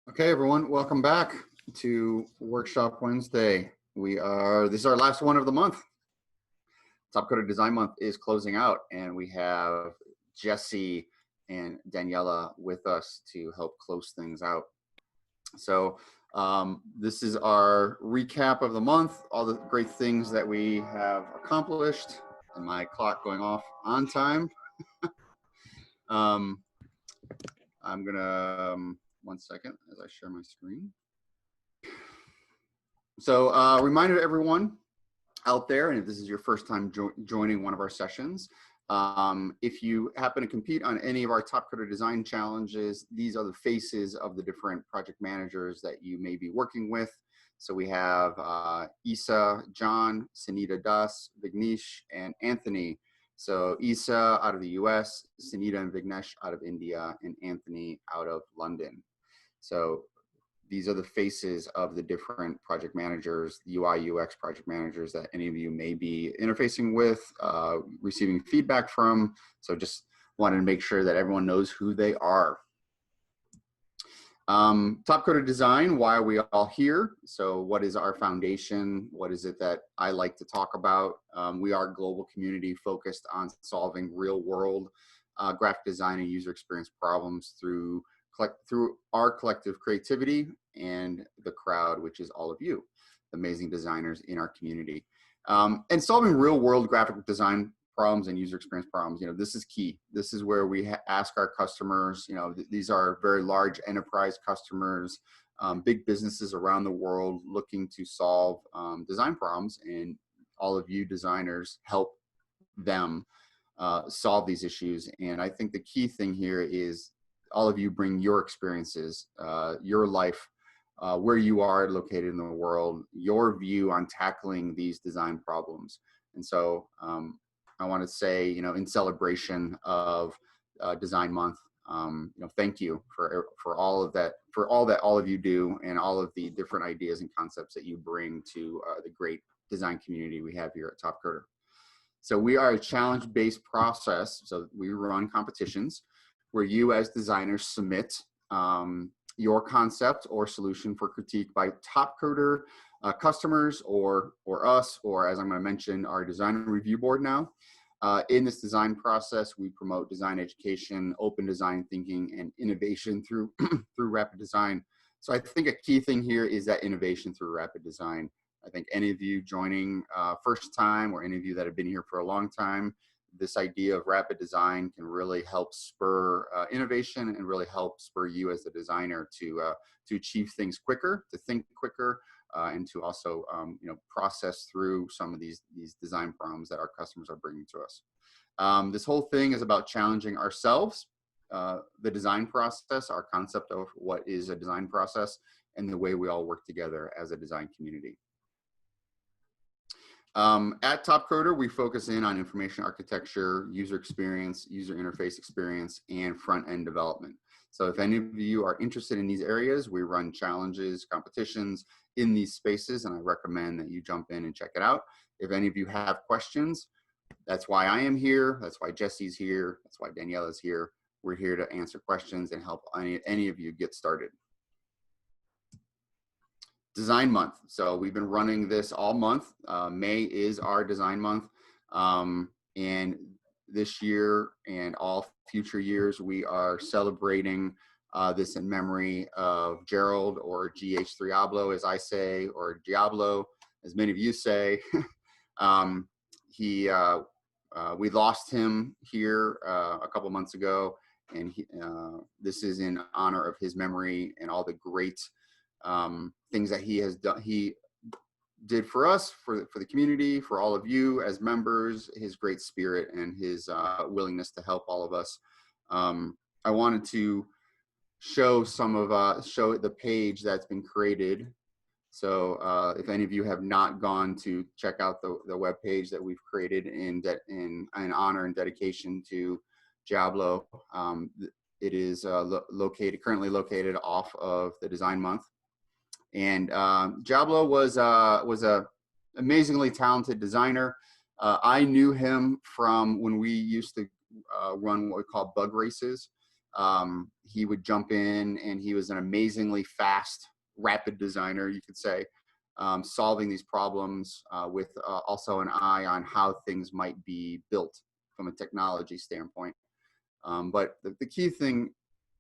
Okay, everyone, welcome back to Workshop Wednesday. This is our last one of the month. Topcoder Design Month is closing out, and we have Jessie and Daniela with us to help close things out. So this is our recap of the month, all the great things that we have accomplished, and my clock going off on time. I'm gonna, one second as I share my screen. So reminder to everyone out there, and if this is your first time joining one of our sessions, if you happen to compete on any of our Topcoder design challenges, these are the faces of the different project managers that you may be working with. So we have Isa, John, Sunita Das, Vignesh, and Anthony. So Isa out of the US, Sunita and Vignesh out of India, and Anthony out of London. So these are the faces of the different project managers, UI, UX project managers that any of you may be interfacing with, receiving feedback from. So just wanted to make sure that everyone knows who they are. Topcoder design, why are we all here? So what is our foundation? What is it that I like to talk about? We are a global community focused on solving real world graphic design and user experience problems through our collective creativity and the crowd, which is all of you, amazing designers in our community. And solving real world graphic design problems and user experience problems, this is key. This is where we ask our customers, these are very large enterprise customers, big businesses around the world looking to solve design problems, and all of you designers help them solve these issues. And I think the key thing here is all of you bring your experiences, your life, where you are located in the world, your view on tackling these design problems. And so I want to say, in celebration of Design Month, thank you for all of that, for all that all of you do, and all of the different ideas and concepts that you bring to the great design community we have here at Topcoder. So we are a challenge-based process. So we run competitions where you as designers submit your concept or solution for critique by Topcoder customers or us, or as I'm going to mention, our design review board now. In this design process, we promote design education, open design thinking, and innovation through rapid design. So I think a key thing here is that innovation through rapid design. I think any of you joining first time, or any of you that have been here for a long time, this idea of rapid design can really help spur innovation and really help spur you as a designer to achieve things quicker, to think quicker, and to also process through some of these design problems that our customers are bringing to us. This whole thing is about challenging ourselves, the design process, our concept of what is a design process, and the way we all work together as a design community. At Topcoder, we focus in on information architecture, user experience, user interface experience, and front-end development. So if any of you are interested in these areas, we run challenges, competitions in these spaces, and I recommend that you jump in and check it out. If any of you have questions, that's why I am here, that's why Jessie's here, that's why Daniela's here. We're here to answer questions and help any of you get started. Design Month. So we've been running this all month. May is our design month. And this year and all future years, we are celebrating this in memory of Gerald, or GH3ablo, as I say, or Diablo, as many of you say. We lost him here a couple months ago, and this is in honor of his memory and all the great things that he has done. He did for us, for the community, for all of you as members, his great spirit and his willingness to help all of us. I wanted to show show the page that's been created. So if any of you have not gone to check out the web page that we've created in honor and dedication to Diablo, it is currently located off of the Design Month. And Diablo was a amazingly talented designer. I knew him from when we used to run what we call bug races. He would jump in, and he was an amazingly fast, rapid designer, you could say, solving these problems with also an eye on how things might be built from a technology standpoint. But the key thing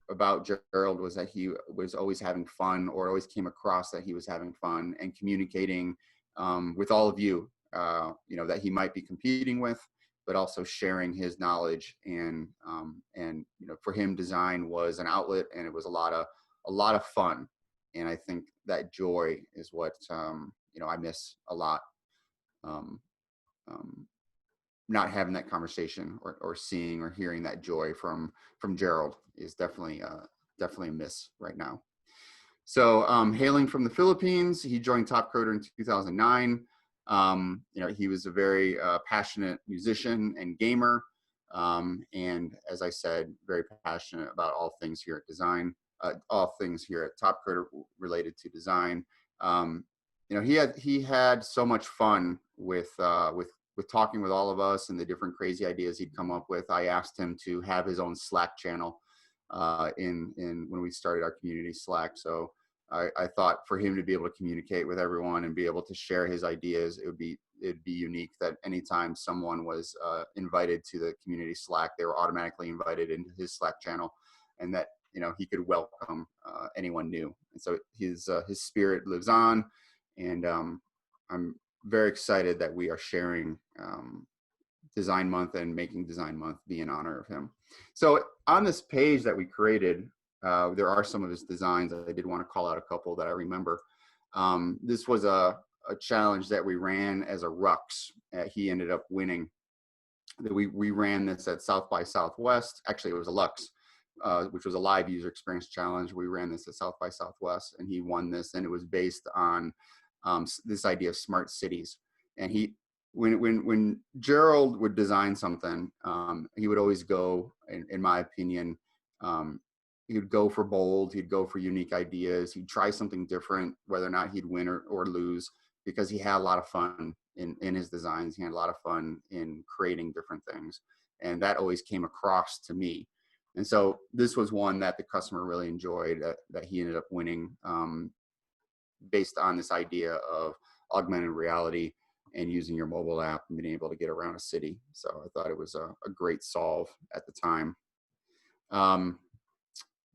about Gerald was that he was always having fun, or always came across that he was having fun and communicating with all of you, that he might be competing with, but also sharing his knowledge. And for him, design was an outlet, and it was a lot of fun. And I think that joy is what I miss a lot. Um, um, Not having that conversation, or seeing or hearing that joy from Gerald is definitely a miss right now. So hailing from the Philippines, he joined Topcoder in 2009. He was a very passionate musician and gamer. And as I said, very passionate about all things here at design, all things here at Topcoder related to design. He had so much fun with talking with all of us and the different crazy ideas he'd come up with. I asked him to have his own Slack channel in when we started our community Slack. So I thought for him to be able to communicate with everyone and be able to share his ideas, it'd be unique that anytime someone was invited to the community Slack, they were automatically invited into his Slack channel, and that he could welcome anyone new. And so his spirit lives on, and I'm very excited that we are sharing Design Month and making Design Month be in honor of him. So on this page that we created, there are some of his designs. I did want to call out a couple that I remember. This was a challenge that we ran as a Rux. He ended up winning. We ran this at South by Southwest. Actually, it was a Lux, which was a live user experience challenge. We ran this at South by Southwest, and he won this. And it was based on this idea of smart cities. And when Gerald would design something, he would always go, in my opinion, he would go for bold, he'd go for unique ideas, he'd try something different, whether or not he'd win or lose, because he had a lot of fun in his designs. He had a lot of fun in creating different things. And that always came across to me. And so this was one that the customer really enjoyed, that he ended up winning, based on this idea of augmented reality and using your mobile app and being able to get around a city. So I thought it was a great solve at the time.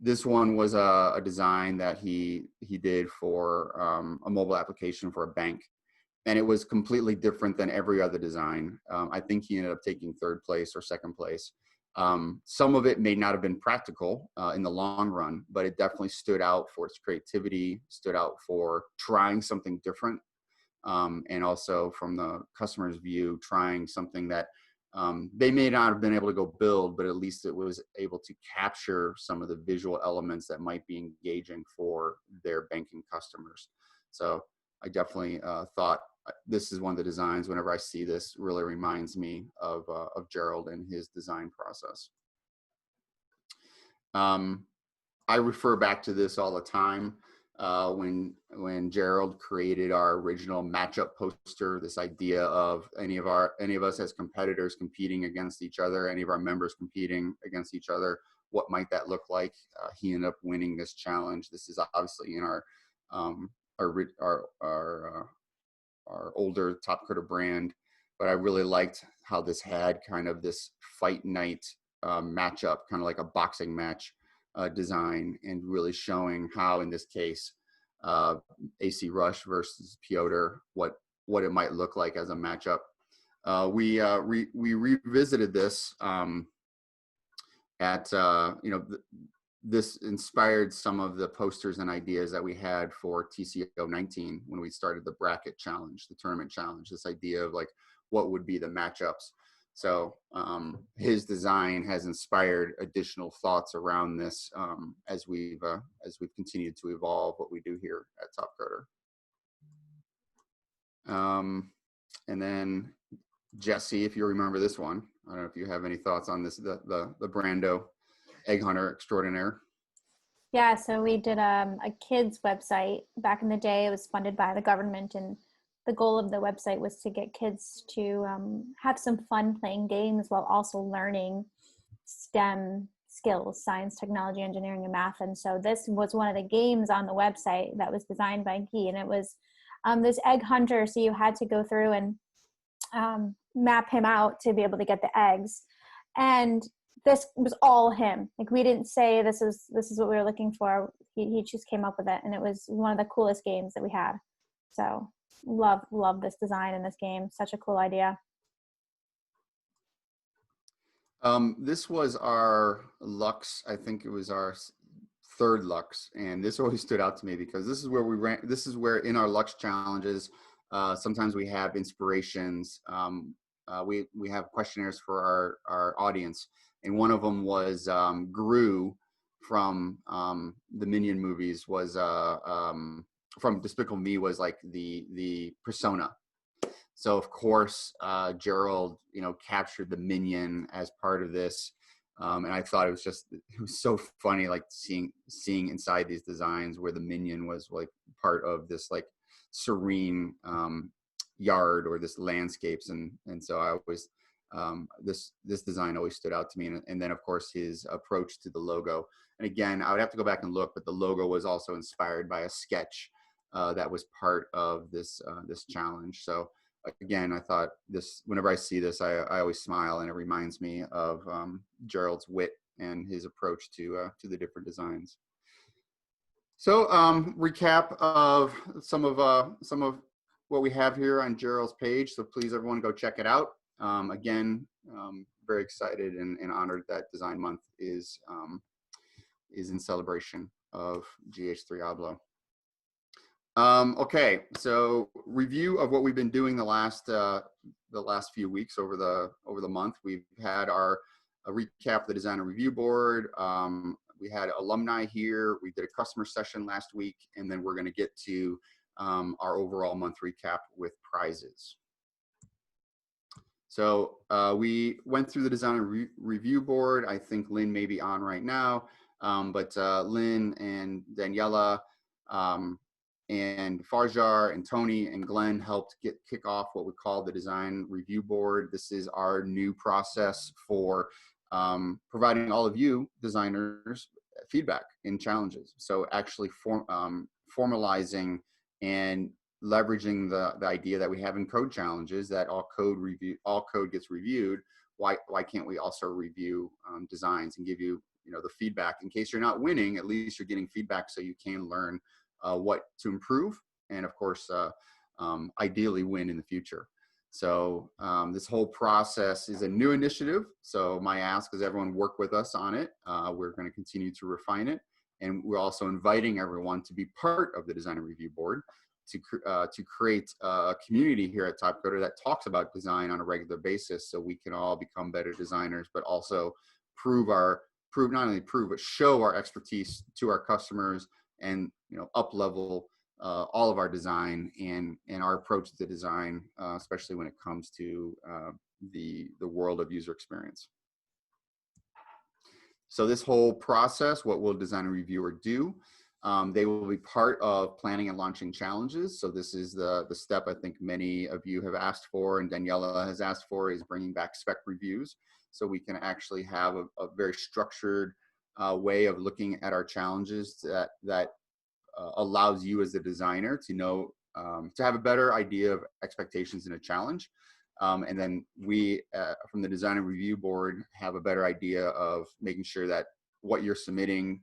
This one was a design that he did for a mobile application for a bank. And it was completely different than every other design. I think he ended up taking third place or second place. Some of it may not have been practical in the long run, but it definitely stood out for its creativity, stood out for trying something different. And also from the customer's view, trying something that they may not have been able to go build, but at least it was able to capture some of the visual elements that might be engaging for their banking customers. So I definitely thought this is one of the designs, whenever I see this, really reminds me of Gerald and his design process. I refer back to this all the time. When Gerald created our original matchup poster, this idea of any of us as competitors competing against each other, any of our members competing against each other, what might that look like? He ended up winning this challenge. This is obviously in our older Topcoder brand, but I really liked how this had kind of this fight night matchup, kind of like a boxing match design, and really showing how, in this case, AC Rush versus Piotr, what it might look like as a matchup. We revisited this this inspired some of the posters and ideas that we had for TCO 19 when we started the bracket challenge, the tournament challenge, this idea of like, what would be the matchups. So his design has inspired additional thoughts around this as we've continued to evolve what we do here at Topcoder. And then Jessie, if you remember this one, I don't know if you have any thoughts on this, the Brando Egg Hunter Extraordinaire. Yeah, so we did a kids website back in the day. It was funded by the government, and the goal of the website was to get kids to have some fun playing games while also learning STEM skills, science, technology, engineering, and math. And so this was one of the games on the website that was designed by Guy, and it was this egg hunter. So you had to go through and map him out to be able to get the eggs. And this was all him. Like, we didn't say this is what we were looking for. He just came up with it, and it was one of the coolest games that we had. So love this design in this game. Such a cool idea. This was our Lux. I think it was our third Lux, and this always stood out to me because this is where we ran. This is where in our Lux challenges, sometimes we have inspirations. We have questionnaires for our audience, and one of them was Gru from the Minion movies, was from Despicable Me, was like the persona. So of course, Gerald, captured the Minion as part of this, and I thought it was so funny, like seeing inside these designs where the Minion was like part of this like serene yard or this landscapes, and so I always this design always stood out to me, and then of course his approach to the logo. And again, I would have to go back and look, but the logo was also inspired by a sketch that was part of this challenge. So again, I thought this, whenever I see this, I always smile, and it reminds me of Gerald's wit and his approach to the different designs. So recap of some of what we have here on Gerald's page. So please, everyone, go check it out. Again, very excited and honored that Design Month is in celebration of GH3 Ablo. Okay, so review of what we've been doing the last few weeks over the month. We've had a recap of the designer review board. We had alumni here. We did a customer session last week, and then we're going to get to our overall month recap with prizes. So we went through the designer review board. I think Lynn may be on right now, but Lynn and Daniela and Farjar and Tony and Glenn helped kick off what we call the design review board. This is our new process for providing all of you designers feedback and challenges. So actually formalizing and leveraging the idea that we have in code challenges, that all code gets reviewed. Why can't we also review designs and give you the feedback? In case you're not winning, at least you're getting feedback so you can learn what to improve, and of course, ideally win in the future. So this whole process is a new initiative. So my ask is everyone work with us on it. We're going to continue to refine it, and we're also inviting everyone to be part of the designer review board to create a community here at Topcoder that talks about design on a regular basis, so we can all become better designers, but also not only prove but show our expertise to our customers, and up level all of our design and our approach to design, especially when it comes to the world of user experience. So this whole process, what will designer reviewer do? They will be part of planning and launching challenges. So this is the step I think many of you have asked for, and Daniela has asked for, is bringing back spec reviews, so we can actually have a very structured way of looking at our challenges that allows you as a designer to know, to have a better idea of expectations in a challenge. And then we, from the designer review board, have a better idea of making sure that what you're submitting,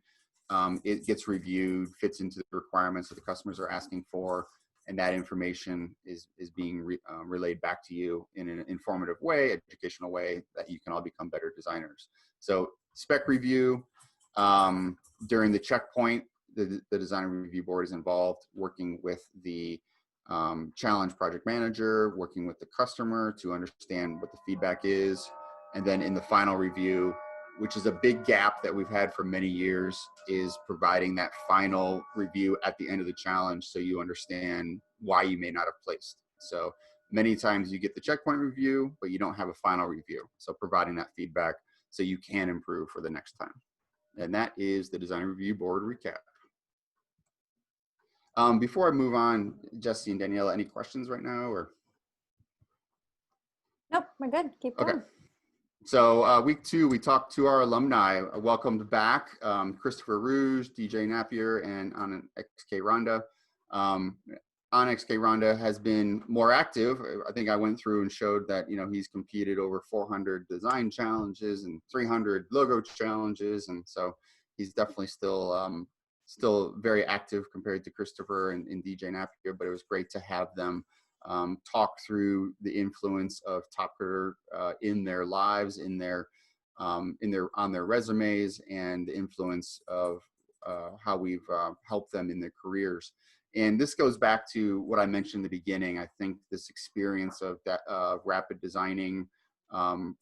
it gets reviewed, fits into the requirements that the customers are asking for, and that information is being relayed back to you in an informative way, educational way, that you can all become better designers. So spec review, during the checkpoint, the designer review board is involved, working with the challenge project manager, working with the customer to understand what the feedback is. And then in the final review, which is a big gap that we've had for many years, is providing that final review at the end of the challenge so you understand why you may not have placed. So many times you get the checkpoint review, but you don't have a final review. So providing that feedback so you can improve for the next time. And that is the design review board recap. Before I move on, Jessie and Daniela, any questions right now, or? Nope, we're good. Keep going. Okay. So week 2, we talked to our alumni. Welcomed back Christopher Rouge, DJ Napier, and Anna XK Ronda. Anna XK Ronda has been more active. I think I went through and showed that, you know, he's competed over 400 design challenges and 300 logo challenges. And so he's definitely still very active compared to Christopher and DJ Napier, but it was great to have them talk through the influence of Topcoder in their lives, on their resumes, and the influence of how we've helped them in their careers. And this goes back to what I mentioned in the beginning. I think this experience of that rapid designing,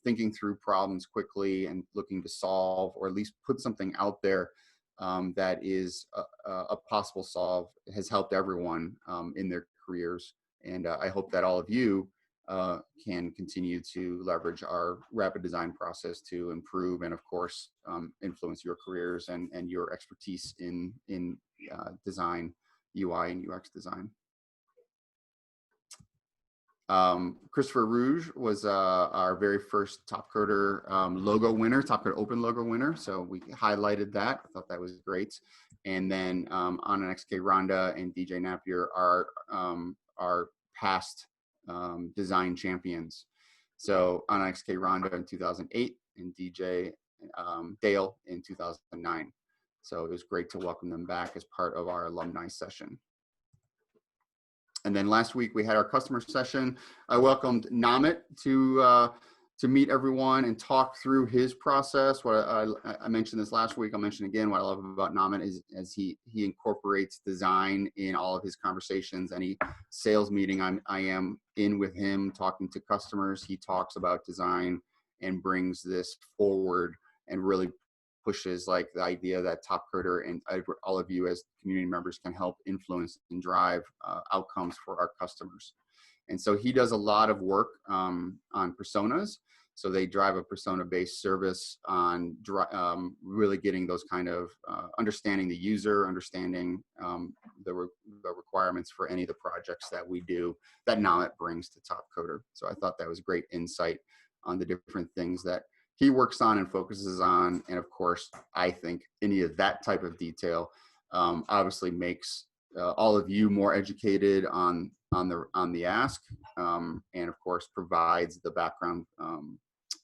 thinking through problems quickly and looking to solve, or at least put something out there that is a possible solve, has helped everyone in their careers. And I hope that all of you can continue to leverage our rapid design process to improve and, of course, influence your careers and your expertise in design, UI and UX design. Christopher Rouge was our very first Topcoder logo winner, Topcoder Open logo winner. So we highlighted that. I thought that was great. And then Anna XK Ronda and DJ Napier are past design champions. So Anna XK Ronda in 2008 and DJ Dale in 2009. So it was great to welcome them back as part of our alumni session. And then last week we had our customer session. I welcomed Namit to meet everyone and talk through his process. What I mentioned this last week, I'll mention again, what I love about Namit is as he incorporates design in all of his conversations. Any sales meeting I am in with him talking to customers, he talks about design and brings this forward and really pushes like the idea that Topcoder and all of you as community members can help influence and drive outcomes for our customers. And so he does a lot of work on personas. So they drive a persona-based service on really getting those kind of understanding the user, understanding the requirements for any of the projects that we do that Namit brings to Topcoder. So I thought that was great insight on the different things that he works on and focuses on. And of course, I think any of that type of detail obviously makes all of you more educated on the ask, and of course provides the background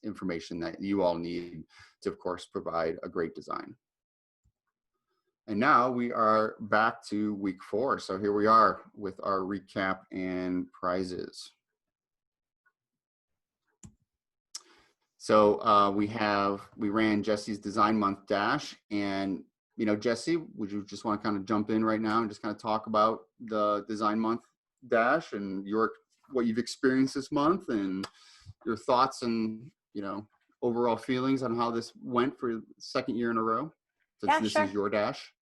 information that you all need to, of course, provide a great design. And now we are back to week 4. So here we are with our recap and prizes. So we ran Jessie's Design Month Dash, and you know, Jessie, would you just want to kind of jump in right now and just kind of talk about the Design Month Dash and what you've experienced this month and your thoughts and, you know, overall feelings on how this went for the second year in a row, since Yeah, this sure. is your dash?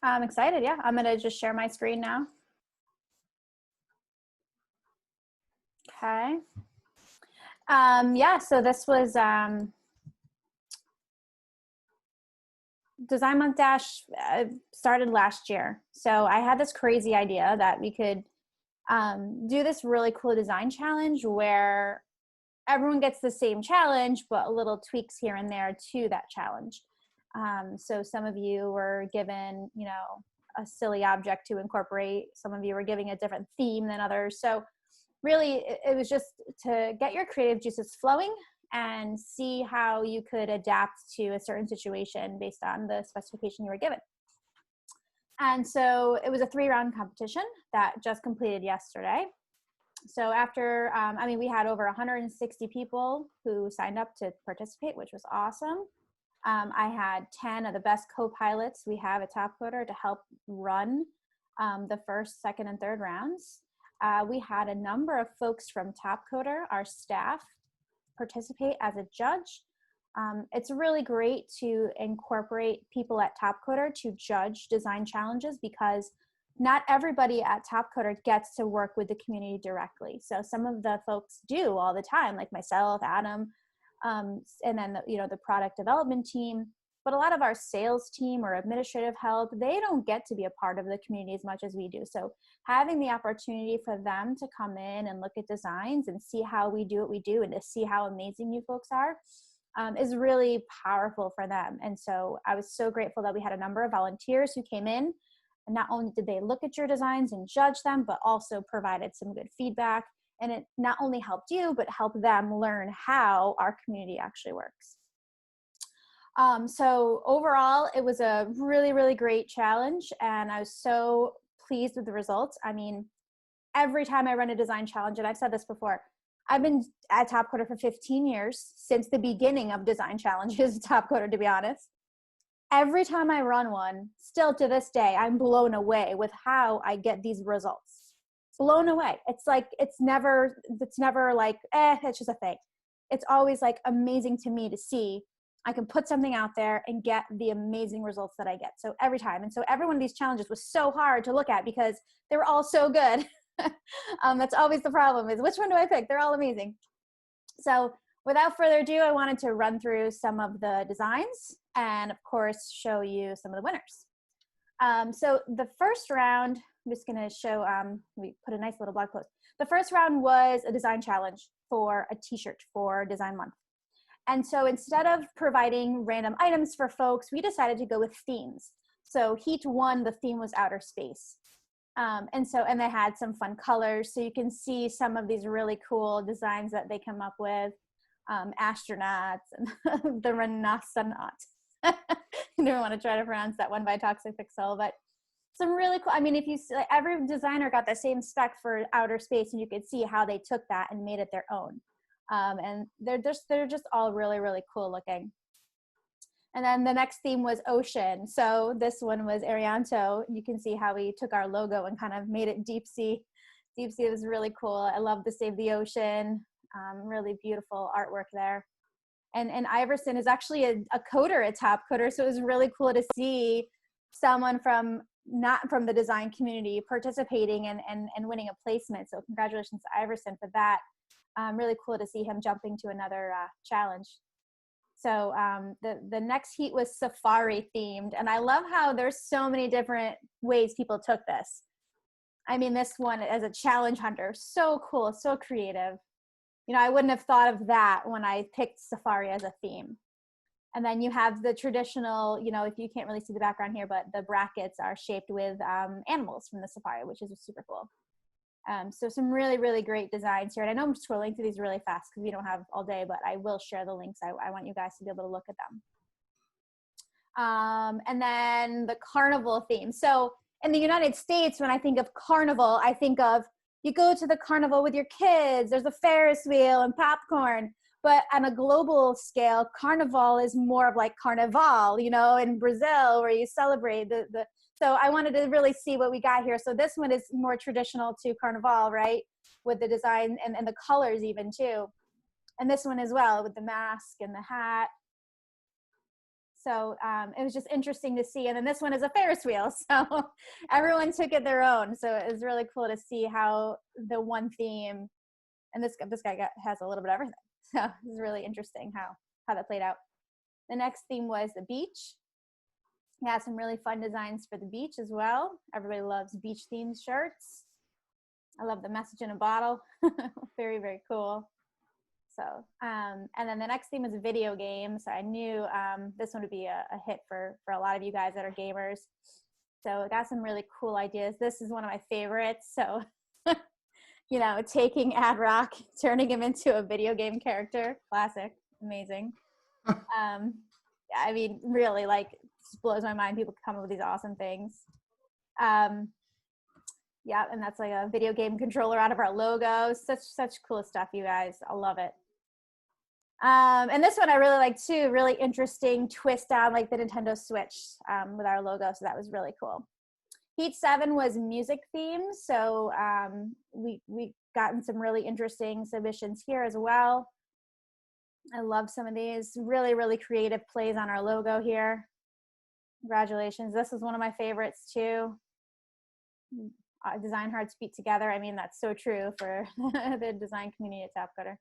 I'm excited. Yeah, I'm gonna just share my screen now. Okay. Yeah, so this was Design Month Dash started last year. So I had this crazy idea that we could do this really cool design challenge where everyone gets the same challenge, but a little tweaks here and there to that challenge. So some of you were given, you know, a silly object to incorporate. Some of you were giving a different theme than others. So really, it was just to get your creative juices flowing and see how you could adapt to a certain situation based on the specification you were given. And so it was a 3-round competition that just completed yesterday. So after, I mean, we had over 160 people who signed up to participate, which was awesome. I had 10 of the best co-pilots we have at Topcoder to help run the first, second, and third rounds. We had a number of folks from Topcoder, our staff, participate as a judge. It's really great to incorporate people at Topcoder to judge design challenges because not everybody at Topcoder gets to work with the community directly. So some of the folks do all the time, like myself, Adam, and then the product development team. But a lot of our sales team or administrative help, they don't get to be a part of the community as much as we do. So having the opportunity for them to come in and look at designs and see how we do what we do and to see how amazing you folks are is really powerful for them. And so I was so grateful that we had a number of volunteers who came in, and not only did they look at your designs and judge them, but also provided some good feedback. And it not only helped you, but helped them learn how our community actually works. So overall, it was a really, really great challenge, and I was so pleased with the results. I mean, every time I run a design challenge, and I've said this before, I've been at Topcoder for 15 years, since the beginning of design challenges at Topcoder, to be honest. Every time I run one, still to this day, I'm blown away with how I get these results. Blown away. It's like, it's never like, it's just a thing. It's always like amazing to me to see I can put something out there and get the amazing results that I get. So every time. And so every one of these challenges was so hard to look at because they were all so good. That's always the problem, is which one do I pick? They're all amazing. So without further ado, I wanted to run through some of the designs and of course show you some of the winners. So the first round, I'm just going to show, we put a nice little blog post. The first round was a design challenge for a t-shirt for Design Month. And so instead of providing random items for folks, we decided to go with themes. So Heat 1, the theme was outer space. And they had some fun colors. So you can see some of these really cool designs that they come up with. Astronauts and the Renaissance. I never want to try to pronounce that one by Toxic Pixel, but some really cool, I mean, if you see, like, every designer got the same spec for outer space, and you could see how they took that and made it their own. And they're just all really, really cool looking. And then the next theme was ocean. So this one was Arianto. You can see how we took our logo and kind of made it deep sea. Deep sea was really cool. I love the Save the Ocean. Really beautiful artwork there. And Iverson is actually a coder at Topcoder. So it was really cool to see someone not from the design community participating and winning a placement. So congratulations to Iverson for that. Really cool to see him jumping to another challenge. So the next heat was safari themed, and I love how there's so many different ways people took this. I mean, this one as a challenge hunter, so cool, so creative. You know, I wouldn't have thought of that when I picked safari as a theme. And then you have the traditional, you know, if you can't really see the background here, but the brackets are shaped with animals from the safari, which is super cool. So some really, really great designs here. And I know I'm scrolling through these really fast because we don't have all day, but I will share the links. I want you guys to be able to look at them. And then the carnival theme. So in the United States, when I think of carnival, I think of you go to the carnival with your kids, there's a Ferris wheel and popcorn. But on a global scale, carnival is more of like carnival, you know, in Brazil, where you celebrate so I wanted to really see what we got here. So this one is more traditional to carnival, right? With the design and the colors even too. And this one as well with the mask and the hat. So it was just interesting to see. And then this one is a Ferris wheel. So everyone took it their own. So it was really cool to see how the one theme, and this guy has a little bit of everything. So it was really interesting how that played out. The next theme was the beach. Yeah, some really fun designs for the beach as well. Everybody loves beach themed shirts. I love the message in a bottle. Very, very cool. So, and then the next theme was video games. I knew this one would be a hit for a lot of you guys that are gamers. So I got some really cool ideas. This is one of my favorites. So, you know, taking Ad Rock, turning him into a video game character. Classic. Amazing. I mean, really, like, just blows my mind. People come up with these awesome things. Yeah, and that's like a video game controller out of our logo. Such cool stuff, you guys. I love it. And this one I really like too. Really interesting twist on like the Nintendo Switch with our logo. So that was really cool. Heat 7 was music themed. So we gotten some really interesting submissions here as well. I love some of these really, really creative plays on our logo here. Congratulations. This is one of my favorites too. Design hearts beat together. I mean, that's so true for the design community at Topcoder.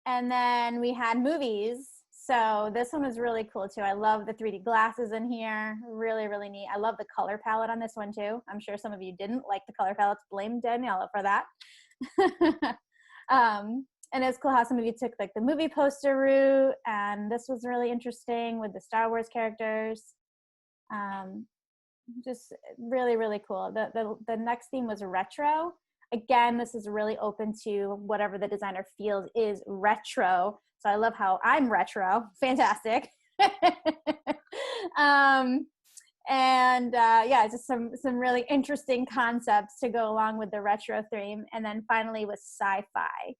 And then we had movies. So this one was really cool too. I love the 3D glasses in here. Really, really neat. I love the color palette on this one too. I'm sure some of you didn't like the color palettes. Blame Daniela for that. And it's cool how some of you took like the movie poster route, and this was really interesting with the Star Wars characters. Just really, really cool. The next theme was retro. Again, this is really open to whatever the designer feels is retro. So I love how I'm retro. Fantastic. Yeah, just some really interesting concepts to go along with the retro theme. And then finally was sci-fi.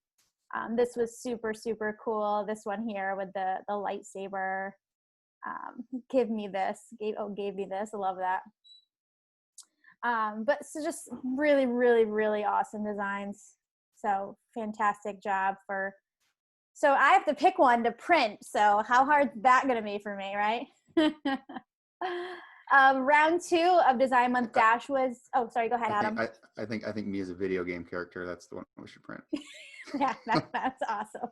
This was super, super cool. This one here with the lightsaber. Gave me this. I love that. But so just really, really, really awesome designs. So fantastic job so I have to pick one to print. So how hard is that going to be for me, right? Round 2 of Design Month Dash was, oh, sorry, go ahead, Adam. I think me as a video game character, that's the one we should print. Yeah, that's awesome.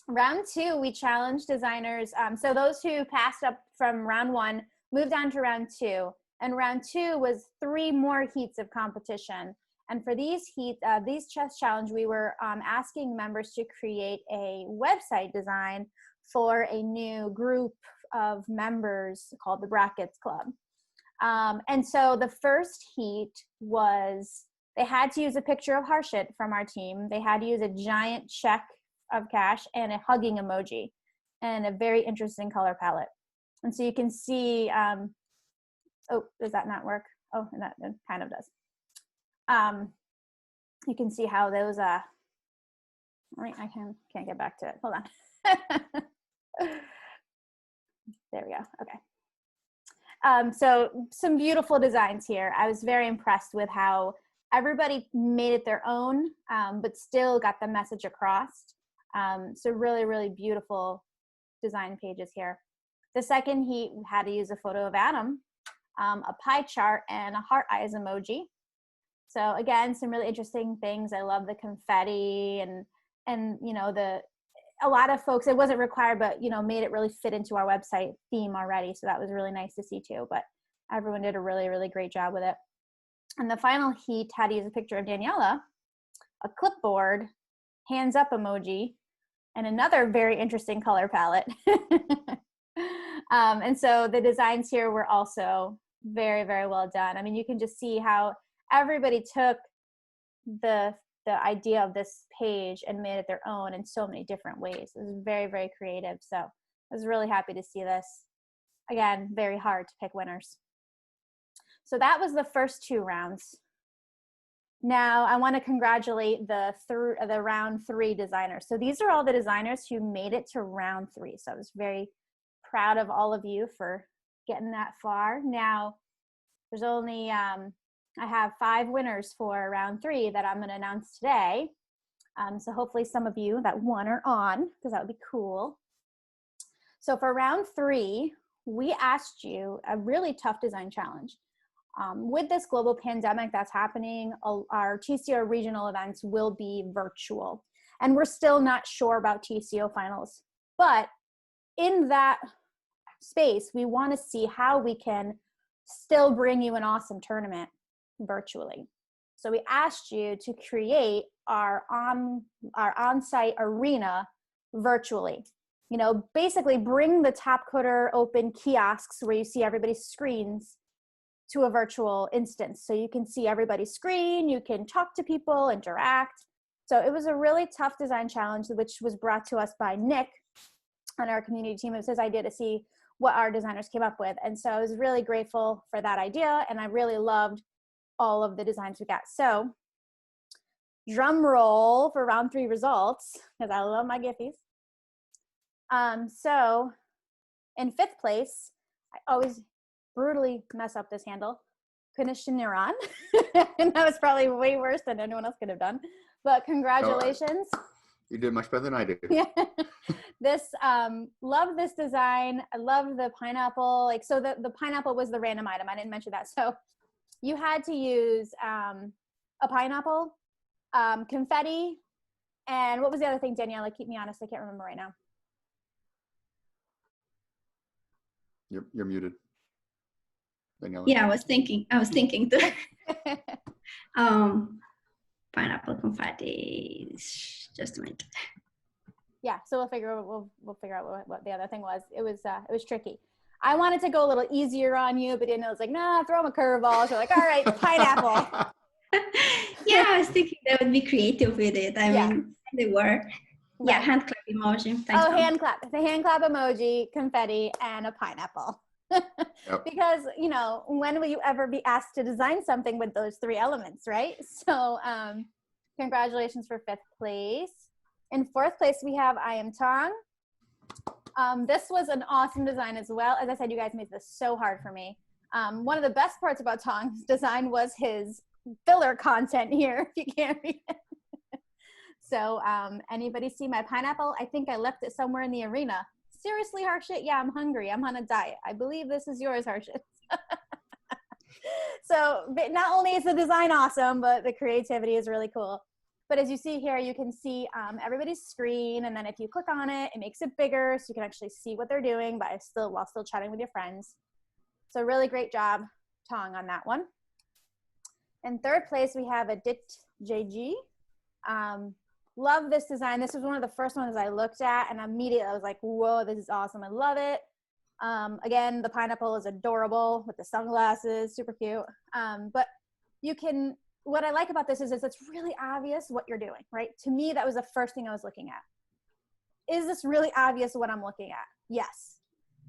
Round 2, we challenged designers. So those who passed up from round 1 moved on to round 2. And round 2 was 3 more heats of competition. And for these heats, these chess challenge, we were asking members to create a website design for a new group of members called the Brackets Club. And so the first heat was, they had to use a picture of Harshit from our team. They had to use a giant check of cash and a hugging emoji and a very interesting color palette. And so you can see, oh, does that not work? Oh, and that kind of does. You can see how those, I can't get back to it. Hold on. There we go. Okay. So some beautiful designs here. I was very impressed with how everybody made it their own, but still got the message across. So really, really beautiful design pages here. The second heat had to use a photo of Adam, a pie chart, and a heart eyes emoji. So again, some really interesting things. I love the confetti and you know, a lot of folks, it wasn't required, but you know, made it really fit into our website theme already. So that was really nice to see too, but everyone did a really, really great job with it. And the final heat had to use a picture of Daniela, a clipboard, hands up emoji, and another very interesting color palette. And so the designs here were also very, very well done. I mean, you can just see how everybody took the idea of this page and made it their own in so many different ways. It was very, very creative. So I was really happy to see this. Again, very hard to pick winners. So that was the first 2 rounds. Now I want to congratulate the round 3 designers. So these are all the designers who made it to round 3. So I was very proud of all of you for getting that far. Now there's only, I have 5 winners for round 3 that I'm going to announce today. So hopefully some of you that won are on, because that would be cool. So for round 3, we asked you a really tough design challenge. With this global pandemic that's happening, our TCO regional events will be virtual. And we're still not sure about TCO finals. But in that space, we want to see how we can still bring you an awesome tournament virtually. So we asked you to create our on-site arena virtually. You know, basically bring the Topcoder open kiosks where you see everybody's screens to a virtual instance. So you can see everybody's screen, you can talk to people, interact. So it was a really tough design challenge, which was brought to us by Nick on our community team. It was his idea to see what our designers came up with. And so I was really grateful for that idea, and I really loved all of the designs we got. So drum roll for round 3 results, because I love my Giphies. So in 5th place, I always brutally mess up this handle, Kunishiniran. And that was probably way worse than anyone else could have done. But congratulations. Oh, you did much better than I did. Yeah. Love this design. I love the pineapple. Like, so the pineapple was the random item. I didn't mention that. So you had to use a pineapple, confetti, and what was the other thing, Daniela? Keep me honest. I can't remember right now. You're muted, Daniela. Yeah, I was thinking too. pineapple confetti. Just a minute. Yeah, so we'll figure out what the other thing was. It was tricky. I wanted to go a little easier on you, but then I was like, nah, throw him a curveball. So like, all right, pineapple. Yeah, I was thinking they would be creative with it. I mean, they were. Right. Yeah, hand clap emoji. Thanks, oh, Mom. hand clap. The hand clap emoji, confetti, and a pineapple. Yep. Because, you know, when will you ever be asked to design something with those three elements, right? So congratulations for 5th place. In 4th place, we have I Am Tong. This was an awesome design as well. As I said, you guys made this so hard for me. One of the best parts about Tong's design was his filler content here, if you can't read it. So anybody see my pineapple? I think I left it somewhere in the arena. Seriously, Harshit? Yeah, I'm hungry. I'm on a diet. I believe this is yours, Harshit. So not only is the design awesome, but the creativity is really cool. But as you see here, you can see everybody's screen. And then if you click on it, it makes it bigger so you can actually see what they're doing while still chatting with your friends. So really great job, Tong, on that one. In 3rd place, we have Adit JG. Love this design. This was one of the first ones I looked at, and immediately I was like, whoa, this is awesome. I love it. Again, the pineapple is adorable with the sunglasses, super cute. But what I like about this is it's really obvious what you're doing, right? To me, that was the first thing I was looking at. Is this really obvious what I'm looking at? Yes.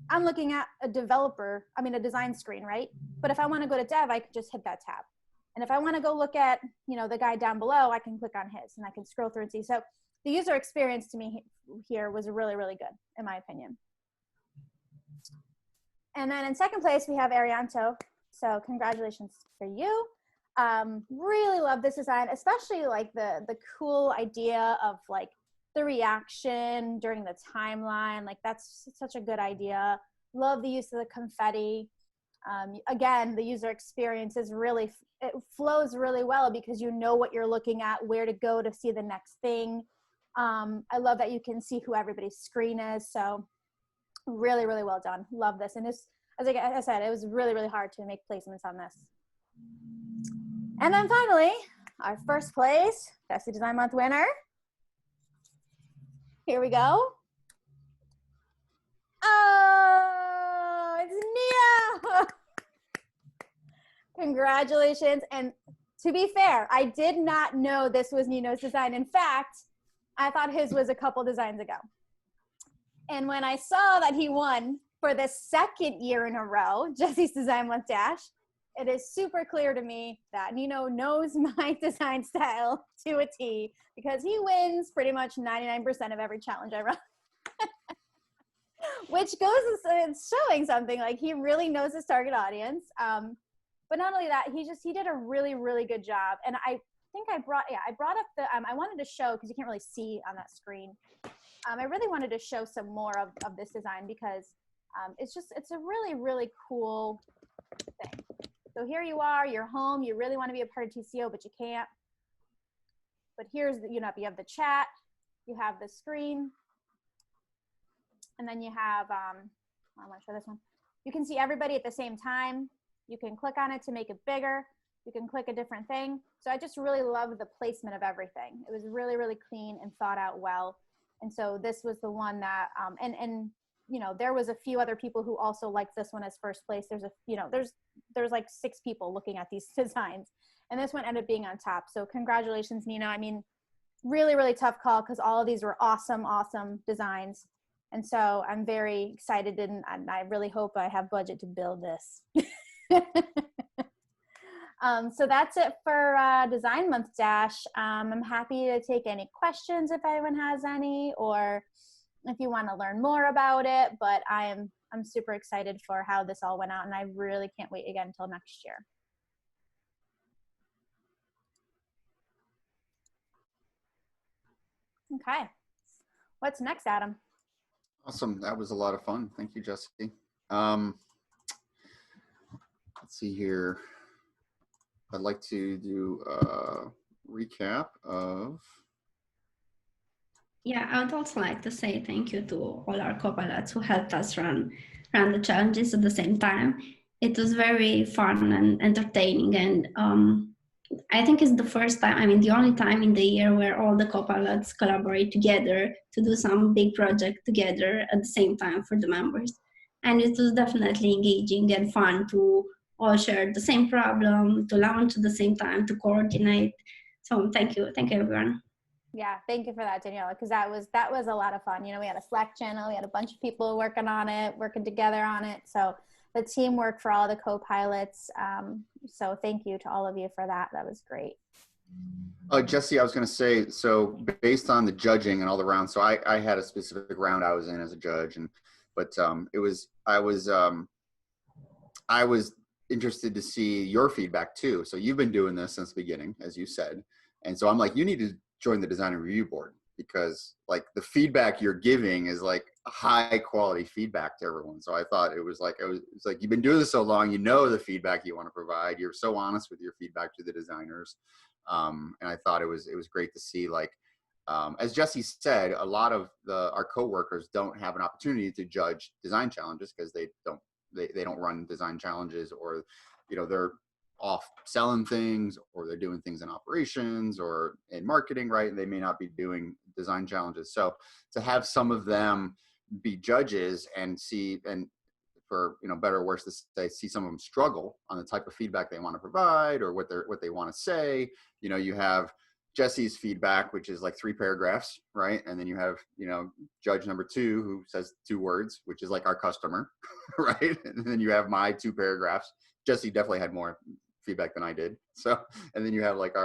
I'm looking at a design screen, right? But if I want to go to dev, I could just hit that tab. And if I want to go look at, the guy down below, I can click on his and I can scroll through and see. So the user experience to me here was really, really good, in my opinion. And then in 2nd place, we have Arianto. So congratulations for you. Really love this design, especially like the cool idea of like the reaction during the timeline. Like that's such a good idea. Love the use of the confetti. Again, the user experience is it flows really well because you know what you're looking at, where to go to see the next thing. I love that you can see who everybody's screen is. So really, really well done. Love this. And this, as I said, it was really, really hard to make placements on this. And then finally, our 1st place, Jessie Design Month winner. Here we go. Oh, it's Nia. Congratulations. And to be fair, I did not know this was Nino's design. In fact, I thought his was a couple designs ago. And when I saw that he won for the 2nd year in a row, Jessie's Design Month Dash, it is super clear to me that Nino knows my design style to a T because he wins pretty much 99% of every challenge I run. Which it's showing something, like he really knows his target audience. But not only that, he did a really, really good job. And I think I brought up I wanted to show, because you can't really see on that screen. I really wanted to show some more of this design because it's a really, really cool thing. So here you are, you're home, you really want to be a part of TCO, but you can't. But here's you have the chat, you have the screen, and then you have, I want to show this one. You can see everybody at the same time. You can click on it to make it bigger. You can click a different thing. So I just really love the placement of everything. It was really, really clean and thought out well. And so this was the one that, there was a few other people who also liked this one as 1st place. There's like 6 people looking at these designs, and this one ended up being on top. So congratulations, Nina. I mean, really, really tough call because all of these were awesome, awesome designs. And so I'm very excited, and I really hope I have budget to build this. So that's it for Design Month Dash. I'm happy to take any questions if anyone has any, or if you want to learn more about it, but I'm super excited for how this all went out, and I really can't wait again until next year. Okay, what's next, Adam? Awesome, that was a lot of fun. Thank you, Jessie. Let's see here. I'd like to do a recap of. Yeah, I would also like to say thank you to all our co-pilots who helped us run the challenges at the same time. It was very fun and entertaining, and I think it's the first time, I mean, the only time in the year where all the co-pilots collaborate together to do some big project together at the same time for the members. And it was definitely engaging and fun to all share the same problem, to launch at the same time, to coordinate. So thank you everyone. Yeah, thank you for that, Daniela, because that was a lot of fun. You know, we had a Slack channel, we had a bunch of people working on it, working together on it. So the teamwork for all the co-pilots. So thank you to all of you for that. That was great. Jessie, I was going to say, so based on the judging and all the rounds, so I had a specific round I was in as a judge, but I was interested to see your feedback too. So you've been doing this since the beginning, as you said. And so I'm like, you need to join the design and review board, because like the feedback you're giving is like high quality feedback to everyone. So I thought it's like you've been doing this so long, you know the feedback you want to provide. You're so honest with your feedback to the designers. And I thought it was great to see, like, as Jessie said, a lot of our coworkers don't have an opportunity to judge design challenges because they don't run design challenges, or, you know, they're off selling things, or they're doing things in operations or in marketing, right? And they may not be doing design challenges. So to have some of them be judges and see, and for, you know, better or worse to say, see some of them struggle on the type of feedback they want to provide or what they want to say. You know, you have Jessie's feedback, which is like 3 paragraphs, right? And then you have, you know, judge number 2 who says 2 words, which is like our customer, right? And then you have my 2 paragraphs. Jessie definitely had more feedback than I did. So, and then you have like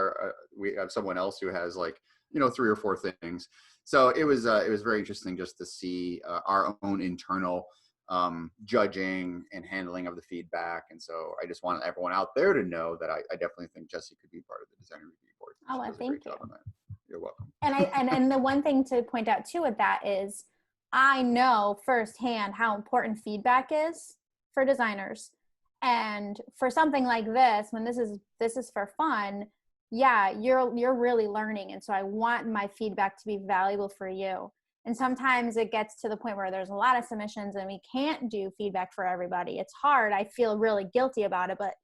we have someone else who has like, you know, 3 or 4 things. So it was very interesting just to see our own internal judging and handling of the feedback. And so I just want everyone out there to know that I definitely think Jessie could be part of the design review board. Oh, well, thank you. You're welcome. And the one thing to point out too with that is, I know firsthand how important feedback is for designers. And for something like this, when this is for fun, yeah, you're really learning. And so I want my feedback to be valuable for you. And sometimes it gets to the point where there's a lot of submissions and we can't do feedback for everybody. It's hard. I feel really guilty about it, but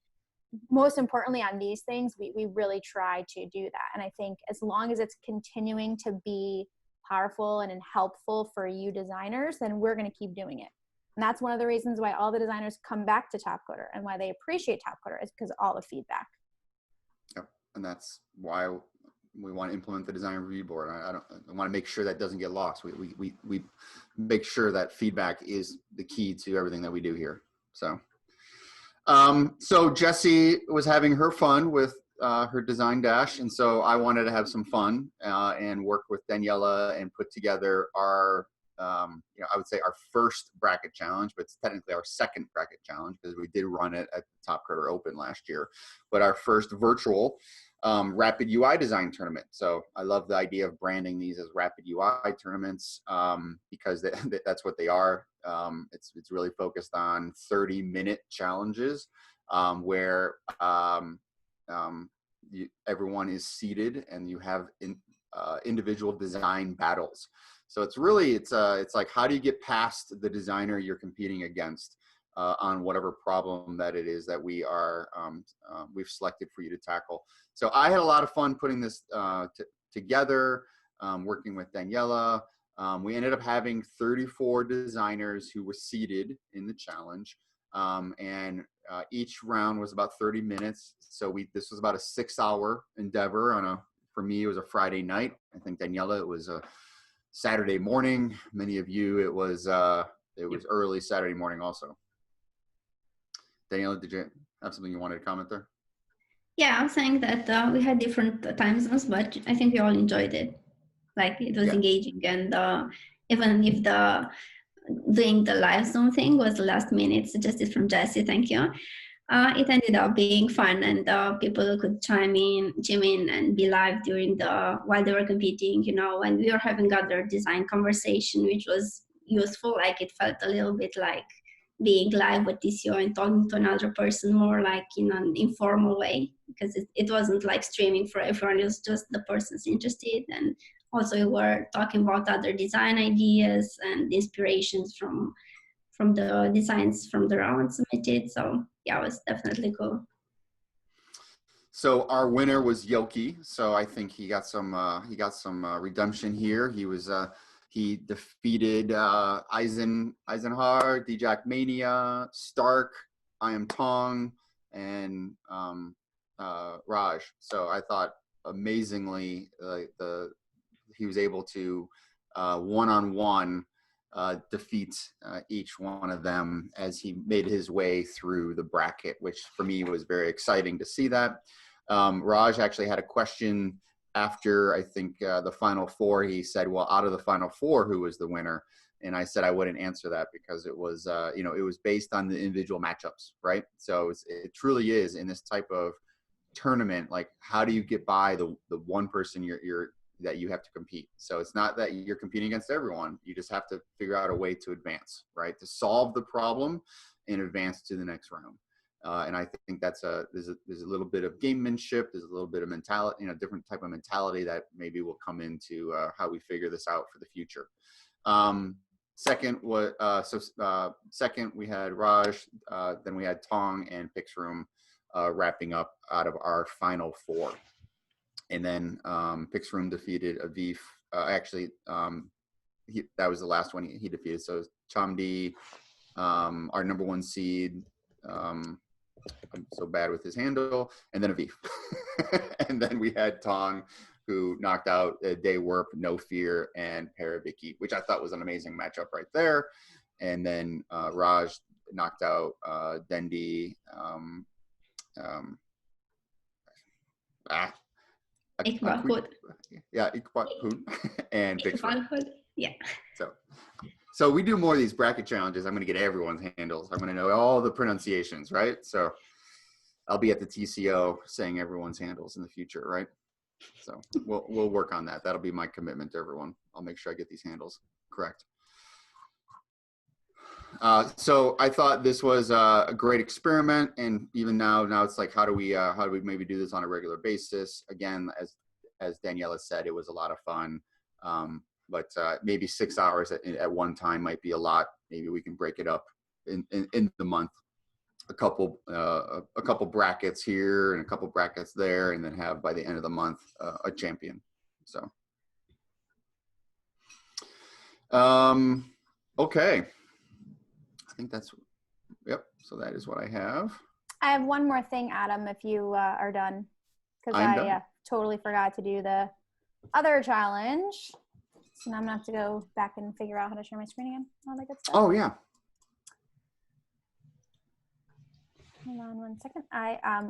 most importantly on these things, we really try to do that. And I think as long as it's continuing to be powerful and helpful for you designers, then we're going to keep doing it. And that's one of the reasons why all the designers come back to Topcoder and why they appreciate Topcoder, is because of all the feedback. Yep. And that's why we want to implement the design review board. I want to make sure that doesn't get lost. We make sure that feedback is the key to everything that we do here. So, so Jessie was having her fun with her design dash, and so I wanted to have some fun and work with Daniela and put together our, you know, I would say our first bracket challenge, but it's technically our second bracket challenge because we did run it at Topcoder Open last year, but our first virtual rapid UI design tournament. So I love the idea of branding these as rapid UI tournaments because that's what they are. It's really focused on 30-minute challenges where everyone is seated and you have individual design battles. So it's really, it's like, how do you get past the designer you're competing against on whatever problem that it is that we've selected for you to tackle. So I had a lot of fun putting this together, working with Daniela. We ended up having 34 designers who were seated in the challenge. And each round was about 30 minutes. So this was about a 6-hour endeavor for me, it was a Friday night. I think Daniela, it was a Saturday morning. Many of you, it was early Saturday morning also. Daniela, did you have something you wanted to comment there? Yeah, I was saying that we had different time zones, but I think we all enjoyed it. Like, it was engaging, and even if doing the live Zoom thing was the last minute suggested from Jessie, thank you. It ended up being fun, and people could chime in and be live while they were competing, you know, and we were having other design conversation, which was useful. Like, it felt a little bit like being live with TCO and talking to another person more like in an informal way, because it wasn't like streaming for everyone. It was just the person's interested. And also we were talking about other design ideas and inspirations from the designs from the round submitted. So yeah, it was definitely cool. So our winner was Yoki. So I think he got some redemption here. He defeated Eisenhower, D-Jack Mania, Stark, I Am Tong, and Raj. So I thought amazingly he was able to one-on-one defeat each one of them as he made his way through the bracket, which for me was very exciting to see that. Raj actually had a question after, I think, the final four. He said, well, out of the final four, who was the winner? And I said I wouldn't answer that because it was, it was based on the individual matchups, right? So it truly is in this type of tournament, like how do you get by the one person that you have to compete? So it's not that you're competing against everyone. You just have to figure out a way to advance, right? To solve the problem and advance to the next round. And I think there's a little bit of gamemanship. There's a little bit of mentality, different type of mentality that maybe will come into how we figure this out for the future. Second we had Raj, then we had Tong and Pixroom wrapping up out of our final four. And then Pixroom defeated Avif. That was the last one he defeated. So Chamdi, our number one seed, I'm so bad with his handle, and then Avif. And then we had Tong, who knocked out Day Warp, No Fear, and Paraviki, which I thought was an amazing matchup right there. And then Raj knocked out Dendi. Iqbal and Pixroom. Yeah. So we do more of these bracket challenges. I'm going to get everyone's handles. I'm going to know all the pronunciations, right? So I'll be at the TCO saying everyone's handles in the future, right? So we'll work on that. That'll be my commitment to everyone. I'll make sure I get these handles correct. So I thought this was a great experiment, and even now it's like, how do we maybe do this on a regular basis? Again, as Daniela said, it was a lot of fun. But maybe 6 hours at one time might be a lot. Maybe we can break it up in the month, a couple brackets here and a couple brackets there, and then have by the end of the month a champion. So, okay, I think that's yep. So that is what I have. I have one more thing, Adam, if you are done, because I totally forgot to do the other challenge. So now I'm going to have to go back and figure out how to share my screen again. All that good stuff. Oh, yeah. Hold on one second.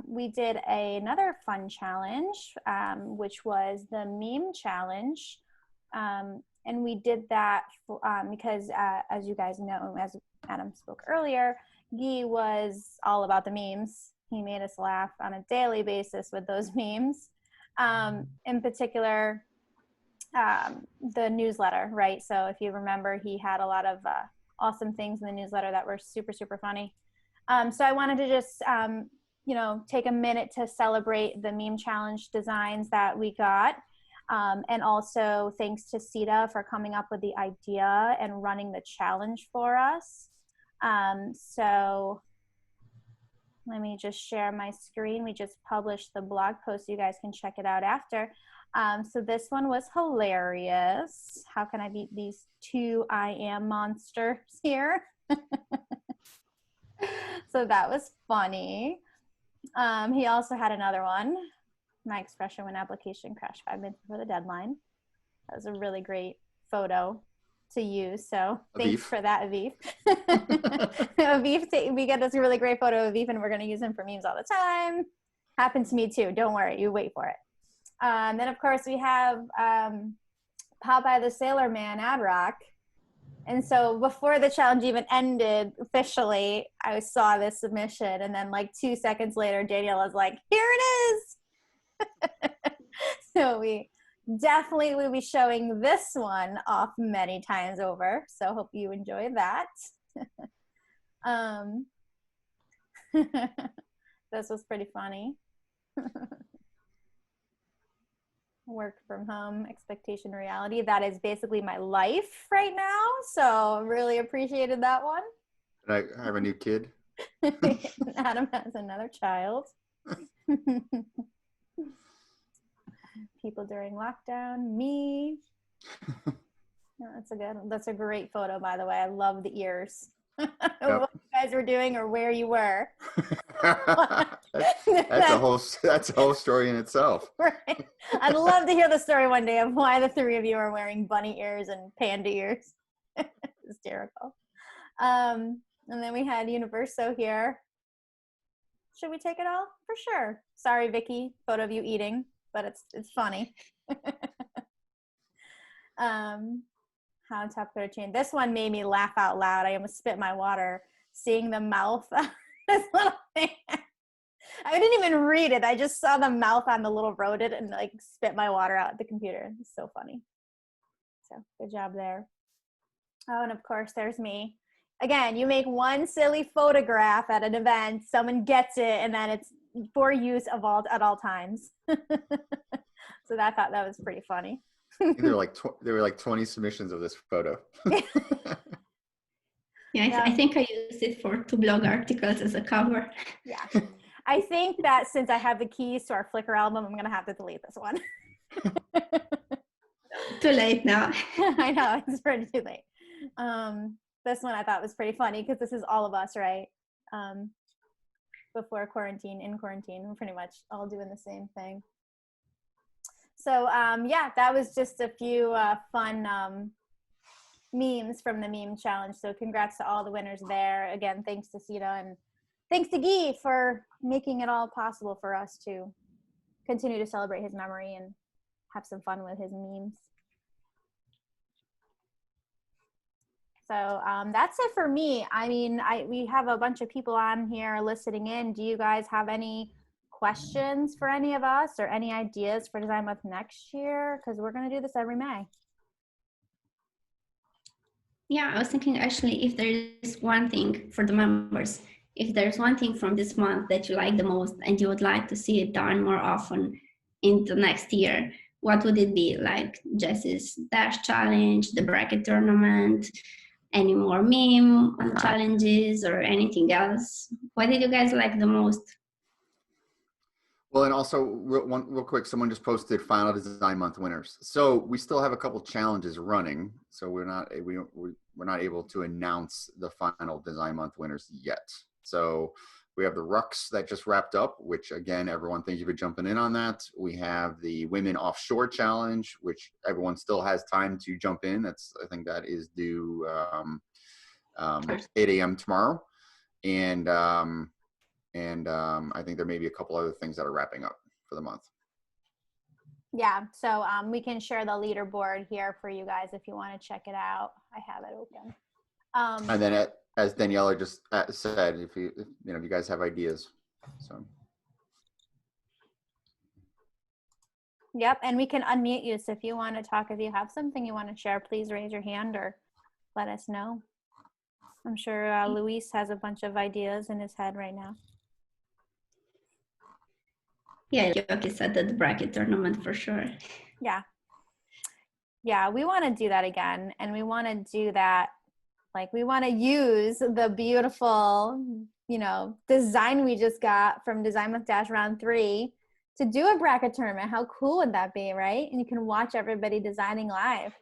We did another fun challenge, which was the meme challenge. And we did that because, as you guys know, as Adam spoke earlier, Guy was all about the memes. He made us laugh on a daily basis with those memes. In particular, the newsletter, right? So if you remember, he had a lot of awesome things in the newsletter that were super, super funny. So I wanted to just, take a minute to celebrate the meme challenge designs that we got. And also thanks to Sita for coming up with the idea and running the challenge for us. So let me just share my screen. We just published the blog post, so you guys can check it out after. So this one was hilarious. How can I beat these two I am monsters here? So that was funny. He also had another one. My expression when application crashed 5 minutes before the deadline. That was a really great photo to use. So thanks for that, Avif. Avif, we get this really great photo of Avif, and we're going to use him for memes all the time. Happened to me too. Don't worry. You wait for it. Then, of course, we have Popeye the Sailor Man ad rock. And so before the challenge even ended officially, I saw this submission. And then like 2 seconds later, Danielle was like, here it is. So we definitely will be showing this one off many times over. So hope you enjoy that. This was pretty funny. Work from home, expectation, reality. That is basically my life right now. So really appreciated that one. I have a new kid. Adam has another child. People during lockdown, me. No, that's a great photo, by the way. I love the ears. Yep. What you guys were doing or where you were. that's a whole story in itself. Right. I'd love to hear the story one day of why the three of you are wearing bunny ears and panda ears. Hysterical. And then we had Universo here. Should we take it all? For sure. Sorry, Vicky. Photo of you eating, but it's funny. How Topcoder changed. This one made me laugh out loud. I almost spit my water seeing the mouth. This little thing. I didn't even read it. I just saw the mouth on the little rodent and like spit my water out at the computer. It's so funny. So good job there. Oh, and of course there's me. Again, you make one silly photograph at an event, someone gets it, and then it's for use at all times. So I thought that was pretty funny. There were like 20 submissions of this photo. Yeah, I think I used it for 2 blog articles as a cover. Yeah. I think that since I have the keys to our Flickr album, I'm going to have to delete this one. Too late now. I know, it's pretty too late. This one I thought was pretty funny because this is all of us, right? Before quarantine, in quarantine, we're pretty much all doing the same thing. So yeah, that was just a few fun memes from the meme challenge. So congrats to all the winners there. Again, thanks to Sita and thanks to Guy for making it all possible for us to continue to celebrate his memory and have some fun with his memes. So that's it for me. I mean, we have a bunch of people on here listening in. Do you guys have any questions for any of us or any ideas for Design Month next year? Because we're going to do this every May. Yeah, I was thinking actually if there is one thing for the members, if there's one thing from this month that you like the most and you would like to see it done more often in the next year, what would it be? Like Jessie's Dash Challenge, the bracket tournament, any more meme challenges or anything else? What did you guys like the most? Well, and also real quick, someone just posted final Design Month winners. So we still have a couple challenges running. So we're not able to announce the final Design Month winners yet. So we have the Rucks that just wrapped up, which again, everyone, thank you for jumping in on that. We have the Women Offshore Challenge, which everyone still has time to jump in. I think that is due 8 a.m. tomorrow. And I think there may be a couple other things that are wrapping up for the month. Yeah, so we can share the leaderboard here for you guys if you want to check it out. I have it open. And then as Daniela just said, if you guys have ideas. So. Yep, and we can unmute you. So if you want to talk, if you have something you want to share, please raise your hand or let us know. I'm sure Luis has a bunch of ideas in his head right now. Yeah, Yoki said that the bracket tournament for sure. Yeah. Yeah, we want to do that again. And we want to do that, like we want to use the beautiful, design we just got from Design Month Dash Round 3 to do a bracket tournament. How cool would that be, right? And you can watch everybody designing live.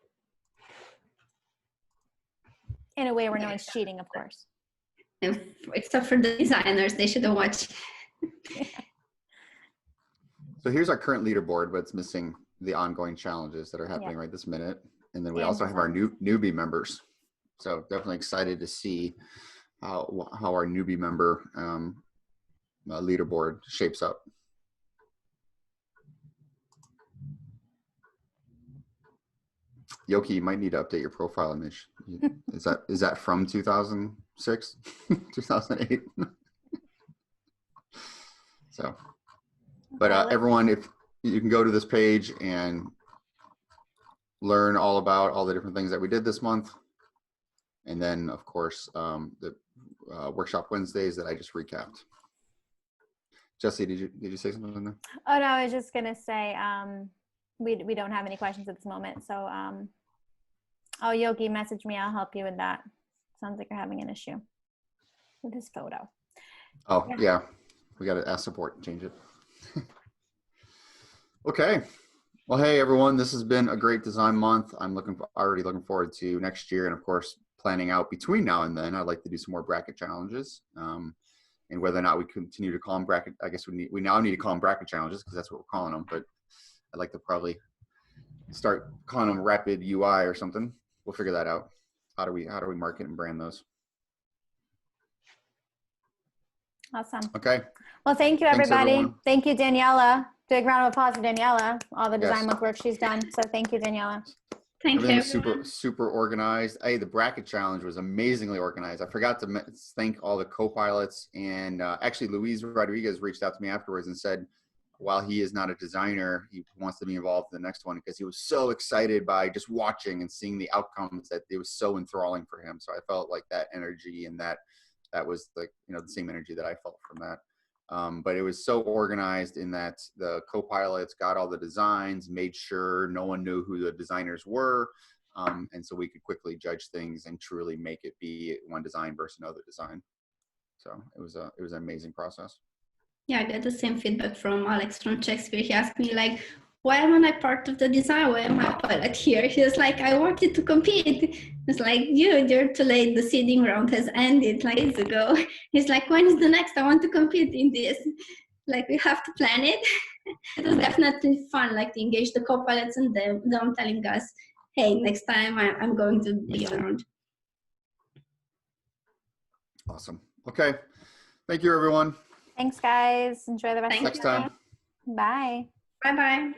In a way where no one's cheating, of course. Except for the designers, they shouldn't watch. So here's our current leaderboard, but it's missing the ongoing challenges that are happening right this minute. And then we also have our newbie members. So definitely excited to see how our newbie member leaderboard shapes up. Yoki, you might need to update your profile image. Is that from 2006, 2008? So, but everyone, if you can go to this page and learn all about all the different things that we did this month, and then of course the workshop Wednesdays that I just recapped. Jessie, did you say something there? Oh no, I was just gonna say we don't have any questions at this moment. So oh, Yogi, message me. I'll help you with that. Sounds like you're having an issue with this photo. Oh yeah, we got to ask support and change it. Okay. Well, hey everyone, this has been a great design month. I'm already looking forward to next year, and of course, planning out between now and then. I'd like to do some more bracket challenges, and whether or not we continue to call them bracket, I guess we now need to call them bracket challenges because that's what we're calling them. But I'd like to probably start calling them rapid UI or something. We'll figure that out. How do we market and brand those? Awesome. Okay. Well, thank you, Thanks, everybody. everyone. Thank you, Daniela. Big round of applause for Daniela. All the design Yes. month work she's done. So thank you, Daniela. Thank you, Everything was everyone. super organized. Hey, the bracket challenge was amazingly organized. I forgot to thank all the co-pilots, and actually Luis Rodriguez reached out to me afterwards and said, while he is not a designer, he wants to be involved in the next one because he was so excited by just watching and seeing the outcomes that it was so enthralling for him. So I felt like that energy, and that was like, the same energy that I felt from that. But it was so organized in that the co-pilots got all the designs, made sure no one knew who the designers were. And so we could quickly judge things and truly make it be one design versus another design. So it was an amazing process. Yeah, I got the same feedback from Alex from Shakespeare. He asked me like, why am I part of the design? Why am I a pilot here? He was like, I wanted to compete. It's like, you're too late. The seeding round has ended like days ago. He's like, when is the next? I want to compete in this. Like, we have to plan it. It was definitely fun, like to engage the co-pilots and them telling us, hey, next time I'm going to the round. Awesome. Okay. Thank you, everyone. Thanks, guys. Enjoy the rest of Next time. Bye. Bye-bye.